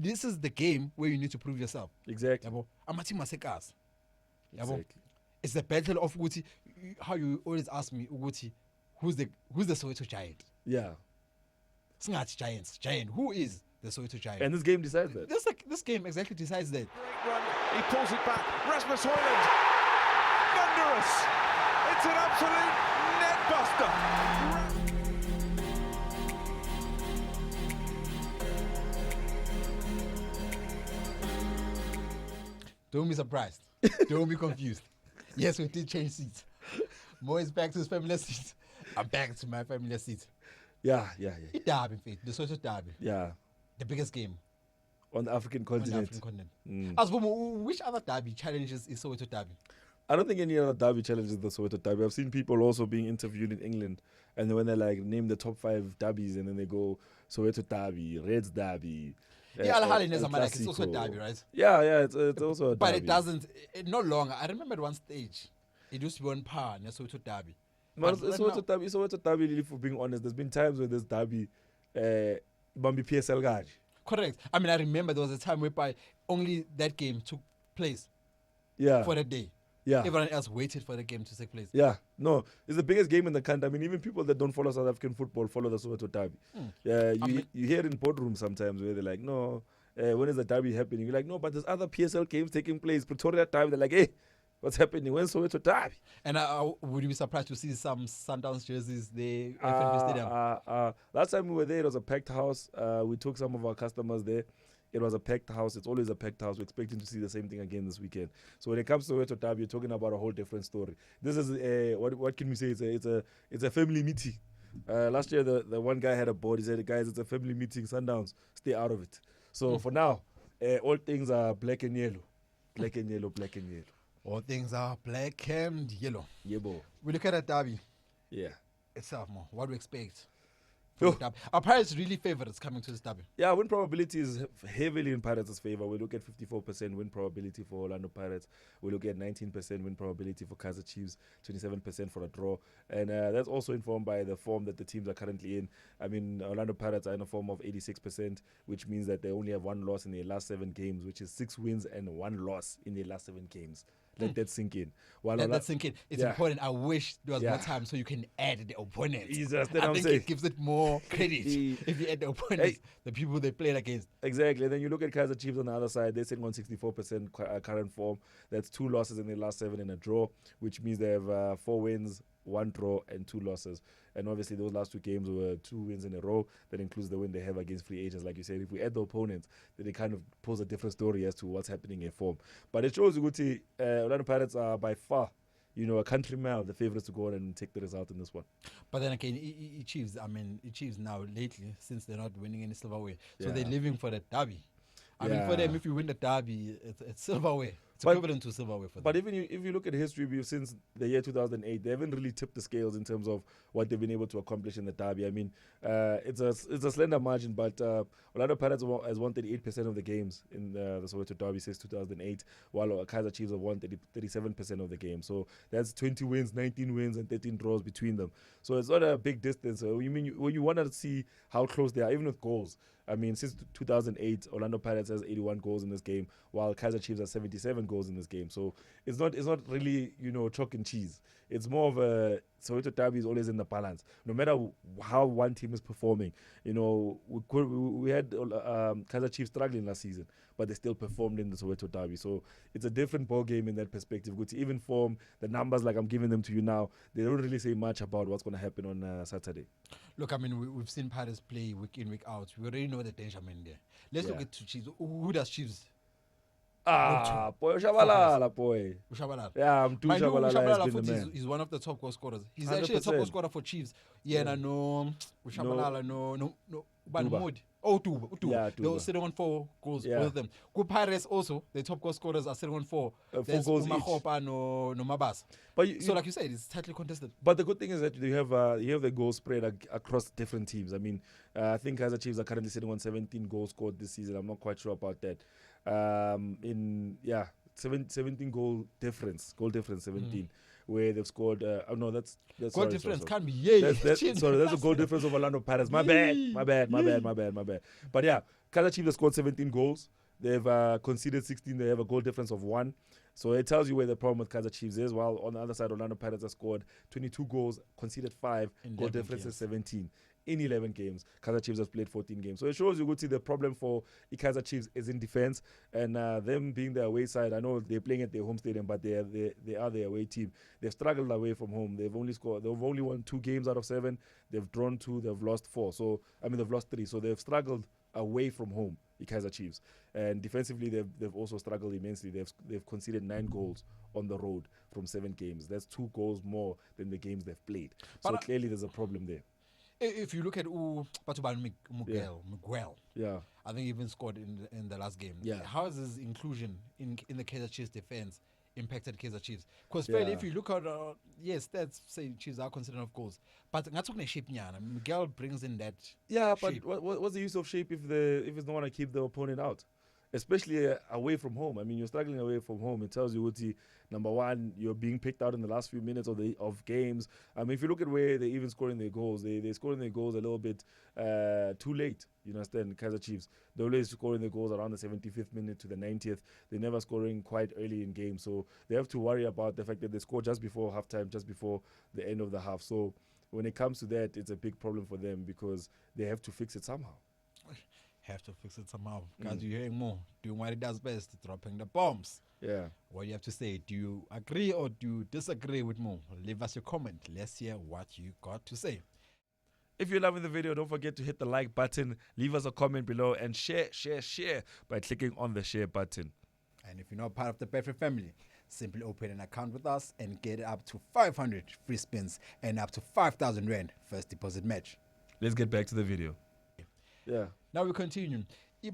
this is the game where you need to prove yourself. Exactly. Amateam asekas. Exactly. It's the battle of Uguti. How you always ask me, Uguti, who's the Soweto Giant? Yeah. It's not Giants. Giant. Who is the Soweto Giant? And this game decides that. This game exactly decides that. Great run. He pulls it back. Rasmus Højlund. Thunderous. It's an absolute net buster. Don't be surprised. Don't be confused. Yes, we did change seats. Mo is back to his familiar seat. I'm back to my familiar seat. Yeah. It derby, in fact. The Soweto derby. Yeah. The biggest game On the African on the continent. African continent. As for which other derby challenges is Soweto derby? I don't think any other derby challenges the Soweto derby. I've seen people also being interviewed in England, and then when they like name the top 5 derbies, and then they go Soweto derby, Reds derby. Al Ahly El like it's also a Clasico. derby, right? Yeah, it's also a derby. But it doesn't. No longer. I remember at one stage, it used to be on par in the Soweto derby. Man, But right Soweto derby, really, for being honest, there's been times where this derby, Bambi PSL guy. Correct. I mean, I remember there was a time whereby only that game took place Yeah. for the day. Yeah. Everyone else waited for the game to take place. Yeah, no, it's the biggest game in the country. I mean, even people that don't follow South African football follow the Soweto derby. Yeah, you hear in boardrooms sometimes where they're like, no, when is the derby happening? You're like, no, but there's other PSL games taking place. Pretoria time, they're like, hey, what's happening? When's Soweto derby? And would you be surprised to see some Sundowns jerseys there at FNB Stadium? Last time we were there, it was a packed house. We took some of our customers there. It was a packed house. It's always a packed house. We're expecting to see the same thing again this weekend. So when it comes to Soweto derby, you're talking about a whole different story. This is what can we say? It's a family meeting. Last year, the one guy had a board. He said, guys, it's a family meeting. Sundowns, stay out of it. So for now, all things are black and yellow. Black and yellow, black and yellow. All things are black and yellow. Yeah, boy. We look at that derby Yeah. itself more. What do we expect? Yo. Our Pirates really favorites coming to this derby. Yeah, win probability is heavily in Pirates' favor. We look at 54% win probability for Orlando Pirates. We look at 19% win probability for Kaizer Chiefs, 27% for a draw. And that's also informed by the form that the teams are currently in. I mean, Orlando Pirates are in a form of 86%, which means that they only have 1 loss in their last 7 games, which is 6 wins and 1 loss in their last 7 games. Let that sink in. Let that sink in. It's Yeah. important. I wish there was more time so you can add the opponents. Jesus, then I I'm think saying. it gives it more credit if you add the opponents, the people they played against. Exactly. And then you look at Kaizer Chiefs on the other side. They're sitting on 64% current form. That's 2 losses in their last 7 and a draw, which means they have 4 wins, 1 draw, and 2 losses. And obviously, those last 2 games were 2 wins in a row. That includes the win they have against free agents. Like you said, if we add the opponents, then they kind of pose a different story as to what's happening in form. But it shows you, Orlando Pirates are by far, a country mile, the favorites to go on and take the result in this one. But then again, Chiefs now lately, since they're not winning any silverware, so Yeah. they're living for the derby. I mean, for Yeah. them, if you win the derby, it's silverware. It's But- equivalent to silverware for them. But even if you look at history since the year 2008, they haven't really tipped the scales in terms of what they've been able to accomplish in the derby. I mean, it's a slender margin, but Orlando Pirates has won 38% of the games in the Soweto derby since 2008, while Kaizer Chiefs have won 37% of the games. So that's 20 wins, 19 wins, and 13 draws between them. So it's not a big distance. So when you want to see how close they are, even with goals. I mean, since 2008, Orlando Pirates has 81 goals in this game, while Kaizer Chiefs has 77 goals in this game. So it's not really, chalk and cheese. It's more of a Soweto derby is always in the balance. No matter how one team is performing, we had Kaizer Chiefs struggling last season, but they still performed in the Soweto derby. So it's a different ball game in that perspective. Good, even form the numbers like I'm giving them to you now, they don't really say much about what's going to happen on Saturday. Look, I mean, we've seen Pirates play week in, week out. We already know the danger man there. Let's look Yeah. at Chiefs. Who does Chiefs? Boy, Shabalala, boy. Ushabalala. Yeah, I'm too Mind you, Shabalala Ushabalala has been the Futhi man. is one of the top goal scorers. He's actually a top goal 100%. scorer for Chiefs. Yeah, no, Ushabalala, no. Tuba. Mood. Oh, Tuba. Yeah, They were Tuba. sitting on 4 goals, Yeah. both of them. Good Pirates also, the top goal scorers are sitting on 4. 4 There's goals each. Umahopa, no Mabas. But So like you said, it's tightly contested. But the good thing is that you have the goal spread across different teams. I mean, I think Kaizer Chiefs are currently sitting on 17 goals scored this season. I'm not quite sure about that. 17 goal difference, 17, where they've scored. That's Goal sorry, difference sorry. can't be, yeah. That's a goal difference of Orlando Pirates. My bad. But yeah, Kaizer Chiefs have scored 17 goals. They've conceded 16. They have a goal difference of 1. So it tells you where the problem with Kaizer Chiefs is. While on the other side, Orlando Pirates have scored 22 goals, conceded 5, goal difference is 17. In 11 games, Kaizer Chiefs has played 14 games. So it shows you good see the problem for the Kaizer Chiefs is in defense, and them being the away side. I know they're playing at their home stadium, but they are the away team. They've struggled away from home. They've only won 2 games out of 7. They've drawn 2. They've lost 4. So they've lost 3. So they've struggled away from home, the Kaizer Chiefs, and defensively they've also struggled immensely. They've conceded 9 goals on the road from 7 games. That's 2 goals more than the games they've played. So clearly there's a problem there. If you look at Miguel, Yeah, I think he even scored in the last game. Yeah. How has his inclusion in the Kaizer Chiefs defense impacted Kaizer Chiefs? Because fairly, if you look at yes, that's say Chiefs are considered of goals, but that's not shape. Miguel brings in that. yeah, but shape. what's the use of shape if it's not going to keep the opponent out? Especially away from home. I mean, you're struggling away from home. It tells you, Uti, number one, you're being picked out in the last few minutes of games. I mean, if you look at where they're even scoring their goals, they're scoring their goals a little bit too late. You understand, Kaizer Chiefs. They're always scoring their goals around the 75th minute to the 90th. They're never scoring quite early in games. So they have to worry about the fact that they score just before halftime, just before the end of the half. So when it comes to that, it's a big problem for them because they have to fix it somehow. Have to fix it somehow. Guys, you're hearing more. Doing what it does best, dropping the bombs. Yeah. What do you have to say? Do you agree or do you disagree with Mo? Leave us your comment. Let's hear what you got to say. If you're loving the video, don't forget to hit the like button, leave us a comment below, and share by clicking on the share button. And if you're not part of the Betfred family, simply open an account with us and get up to 500 free spins and up to 5,000 Rand first deposit match. Let's get back to the video. Yeah. Now we continue.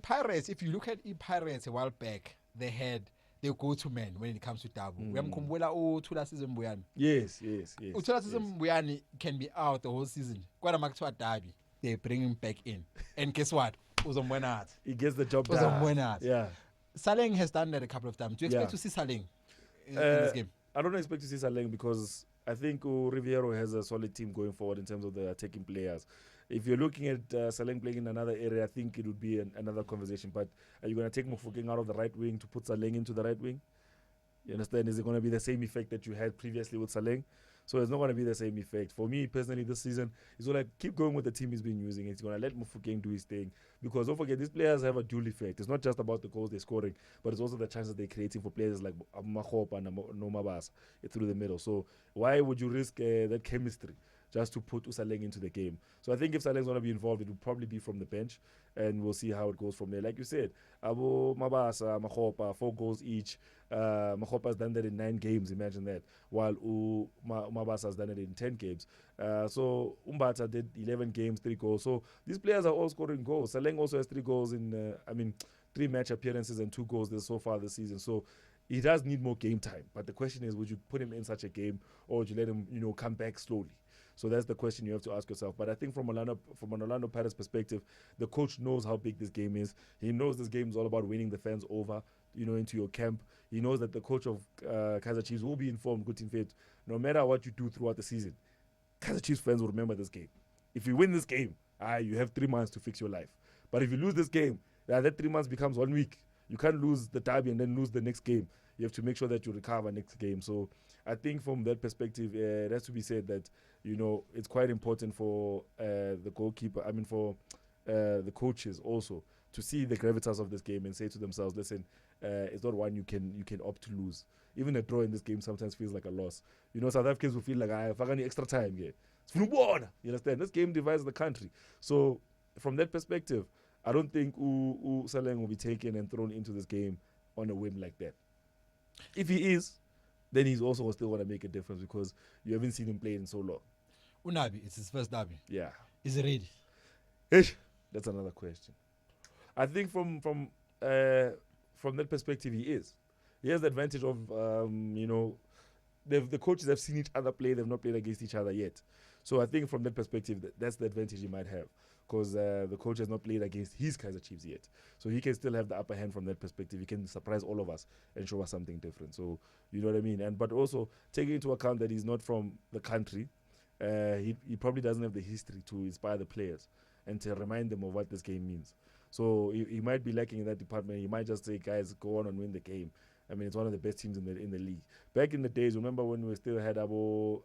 Pirates, if you look at Pirates a while back, they had their go-to man when it comes to Dabu. Uyamkhumbula uThula season Mbuyane. Yes. uThula season Mbuyane can be out the whole season. Kwala makuthiwa Derby, they bring him back in. And guess what? Uzombona. He gets the job done. Yeah. Saleng has done that a couple of times. Do you expect to see Saleng in this game? I don't expect to see Saleng because I think Riviero has a solid team going forward in terms of the attacking players. If you're looking at Saleng playing in another area, I think it would be another conversation. But are you going to take Mofokeng out of the right wing to put Saleng into the right wing? You understand? Is it going to be the same effect that you had previously with Saleng? So it's not going to be the same effect. For me, personally, this season, it's going to keep going with the team he's been using. It's going to let Mofokeng do his thing. Because don't forget, these players have a dual effect. It's not just about the goals they're scoring, but it's also the chances they're creating for players like Mahopa and Nomabasa through the middle. So why would you risk that chemistry just to put Usaleng into the game? So I think if Saleng's going to be involved, it will probably be from the bench, and we'll see how it goes from there. Like you said, Abu Mabasa, Mahopa, 4 goals each. Mahopa has done that in 9 games, imagine that, while Mabasa has done it in 10 games. So Umbata did 11 games, 3 goals. So these players are all scoring goals. Saleng also has 3 goals in, 3 match appearances and 2 goals so far this season. So he does need more game time. But the question is, would you put him in such a game, or would you let him, come back slowly? So that's the question you have to ask yourself. But I think from an Orlando Pirates perspective, the coach knows how big this game is. He knows this game is all about winning the fans over, into your camp. He knows that the coach of Kaizer Chiefs will be informed, good in faith, no matter what you do throughout the season. Kaizer Chiefs fans will remember this game. If you win this game, you have 3 months to fix your life. But if you lose this game, that 3 months becomes 1 week. You can't lose the derby and then lose the next game. You have to make sure that you recover next game. So I think from that perspective, it has to be said that, it's quite important for the goalkeeper, for the coaches also, to see the gravitas of this game and say to themselves, listen, it's not one you can opt to lose. Even a draw in this game sometimes feels like a loss. South Africans will feel like, I have any extra time here. You understand? This game divides the country. So from that perspective, I don't think Saleng will be taken and thrown into this game on a whim like that. If he is, then he's also still going to make a difference because you haven't seen him play in so long. Unabi, it's his first derby. Yeah. Is he ready? That's another question. I think from that perspective, he is. He has the advantage of, the coaches have seen each other play. They've not played against each other yet. So I think from that perspective, that's the advantage he might have. Because the coach has not played against his Kaizer Chiefs yet. So he can still have the upper hand from that perspective. He can surprise all of us and show us something different. So, you know what I mean? But also, taking into account that he's not from the country, he probably doesn't have the history to inspire the players and to remind them of what this game means. So he might be lacking in that department. He might just say, guys, go on and win the game. I mean, it's one of the best teams in the league. Back in the days, remember when we still had Abo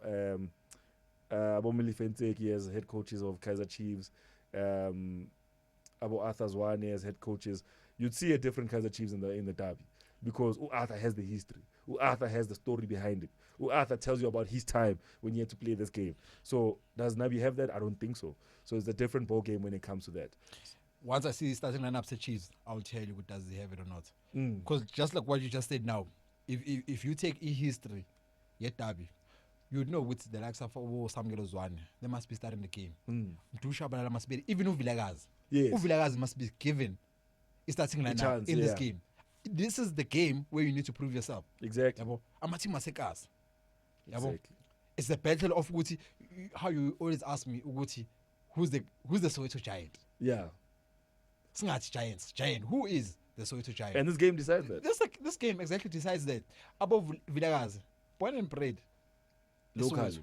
Milifenteki as head coaches of Kaizer Chiefs, Abo Arthur Zwane as head coaches, you'd see a different Kaizer Chiefs in the derby, because Arthur has the history. Arthur has the story behind it. Arthur tells you about his time when he had to play this game. So does Nabi have that? I don't think so. So it's a different ball game when it comes to that. Once I see starting lineups at Chiefs, I'll tell you does he have it or not. Because just like what you just said now, if you take history, yet derby, you'd know with the likes of Samuel Zwane, they must be starting the game. uThisha Balala must be, even uVilakazi. Yes. uVilakazi must be given a starting lineup in this game. This is the game where you need to prove yourself. Exactly. Amateam asekazi. Exactly. It's the battle of Uguti. How you always ask me, Uguti, who's the Soweto Giant? Yeah. It's not Giants. Giant. Who is the Soweto Giant? And this game decides that. This game exactly decides that. Above Vilakazi, born and bred locally.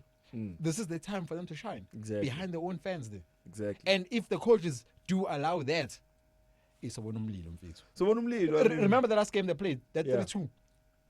This is the time for them to shine. Exactly. Behind their own fans there. Exactly. And if the coaches do allow that, it's a Bonumlilo. So remember the last game they played? That 3-2.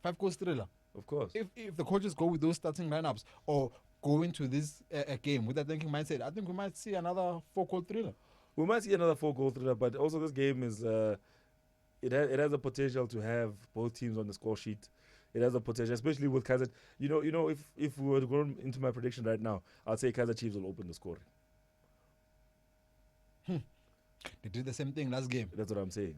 5-goal thriller. Of course. If the coaches go with those starting lineups or go into this game with that thinking mindset, I think we might see another 4-goal thriller. We might see another 4-goal thriller, but also this game is it has a potential to have both teams on the score sheet. It has a potential, especially with Kaizer. You know, if we were to go into my prediction right now, I'd say Kaizer Chiefs will open the scoring. They did the same thing last game. That's what I'm saying.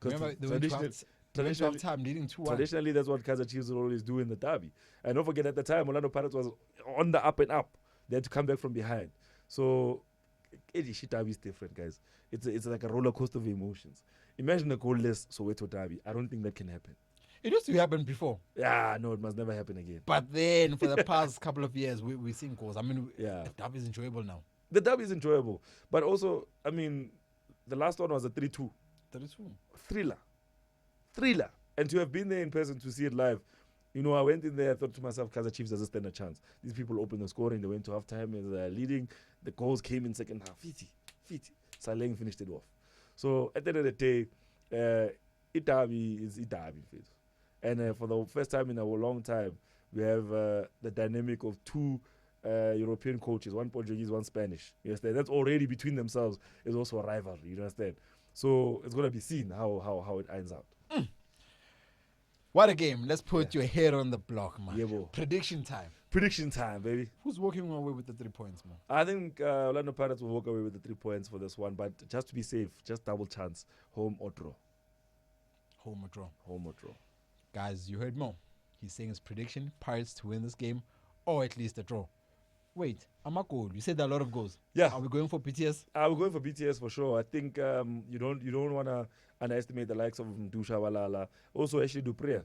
Remember, they went to half time leading 2-1. Traditionally, that's what Kaizer Chiefs will always do in the derby. And don't forget, at the time, Orlando Pirates was on the up and up. They had to come back from behind. So, derby is different, guys. It's like a roller coaster of emotions. Imagine a goalless Soweto derby. I don't think that can happen. It used to happen before. Yeah, no, it must never happen again. But then, for the past couple of years, we've seen goals. I mean, the derby is enjoyable now. The derby is enjoyable. But also, I mean, the last one was a 3-2. 3-2. Thriller. And to have been there in person to see it live, I went in there, I thought to myself, Kaizer Chiefs doesn't stand a chance. These people opened the scoring, they went to halftime as leading. The goals came in second half. Fiti. Saleng finished it off. So at the end of the day, derby is derby. And for the first time in a long time, we have the dynamic of two European coaches, one Portuguese, one Spanish. You understand? That's already between themselves is also a rivalry. You understand? So it's gonna be seen how it ends out. What a game! Let's put your head on the block, man. Yeah, bro. Prediction time. Prediction time, baby. Who's walking away with the 3 points, man? I think Orlando Pirates will walk away with the 3 points for this one, but just to be safe, just double chance, home or draw. Home or draw. Home or draw. Guys, you heard Mo. He's saying his prediction: Pirates to win this game, or at least a draw. Wait, Amako, you said there are a lot of goals. Yeah. Are we going for BTS? We're going for BTS for sure. I think you don't want to underestimate the likes of uThisha Balala. Also, Ashley Dupré.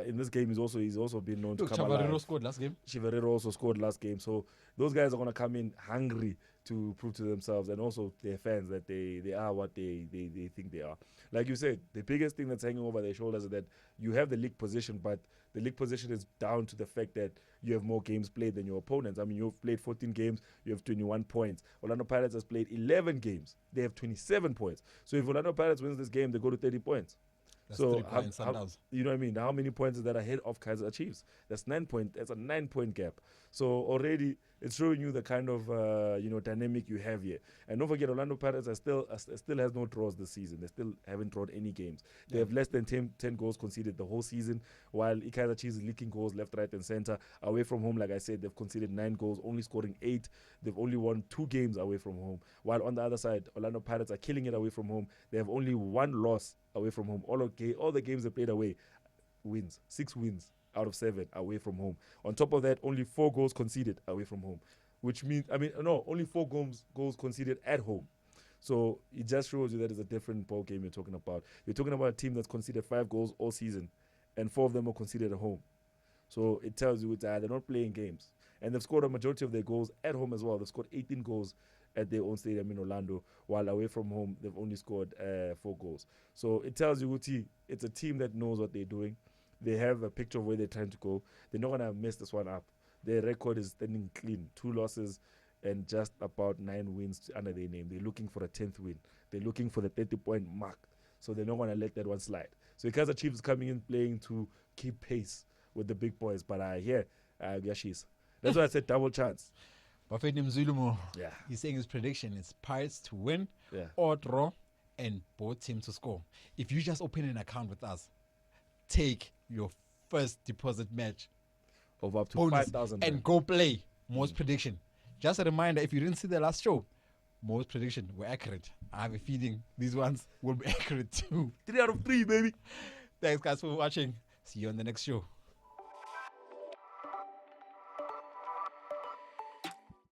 In this game, he's also been known to come alive. Chavarero scored last game. Chivarero also scored last game. So those guys are going to come in hungry to prove to themselves and also their fans that they are what they think they are. Like you said, the biggest thing that's hanging over their shoulders is that you have the league position, but the league position is down to the fact that you have more games played than your opponents. I mean, you've played 14 games, you have 21 points. Orlando Pirates has played 11 games. They have 27 points. So if Orlando Pirates wins this game, they go to 30 points. That's so 3 points. you know what I mean? How many points is that ahead of Kaizer Chiefs? That's 9 points. That's a 9-point gap. So already it's showing you the kind of dynamic you have here. And don't forget, Orlando Pirates still has no draws this season. They still haven't drawn any games. They have less than 10 goals conceded the whole season, while Kaizer Chiefs is leaking goals left, right, and center. Away from home, like I said, they've conceded 9 goals, only scoring 8. They've only won 2 games away from home. While on the other side, Orlando Pirates are killing it away from home. They have only 1 loss away from home. All the games they played away, wins. 6 wins out of 7 away from home. On top of that, only 4 goals conceded away from home, which means, only 4 goals conceded at home. So it just shows you that it's a different ball game you're talking about. You're talking about a team that's conceded 5 goals all season, and 4 of them are conceded at home. So it tells you they're not playing games. And they've scored a majority of their goals at home as well. They've scored 18 goals at their own stadium in Orlando, while away from home, they've only scored 4 goals. So it tells you it's a team that knows what they're doing. They have a picture of where they're trying to go. They're not going to mess this one up. Their record is standing clean. 2 losses and just about 9 wins under their name. They're looking for a 10th win. They're looking for the 30-point mark. So they're not going to let that one slide. So Kaizer Chiefs is coming in playing to keep pace with the big boys. But Yashis. That's why I said double chance. Buffett Mzulumo, Yeah. he's saying his prediction is Pirates to win Yeah. or draw and both teams to score. If you just open an account with us, take your first deposit match Of up to bonus 5,000. and go play most prediction. Just a reminder, if you didn't see the last show, most prediction were accurate. I have a feeling these ones will be accurate too. 3 out of 3, baby. Thanks guys for watching. See you on the next show.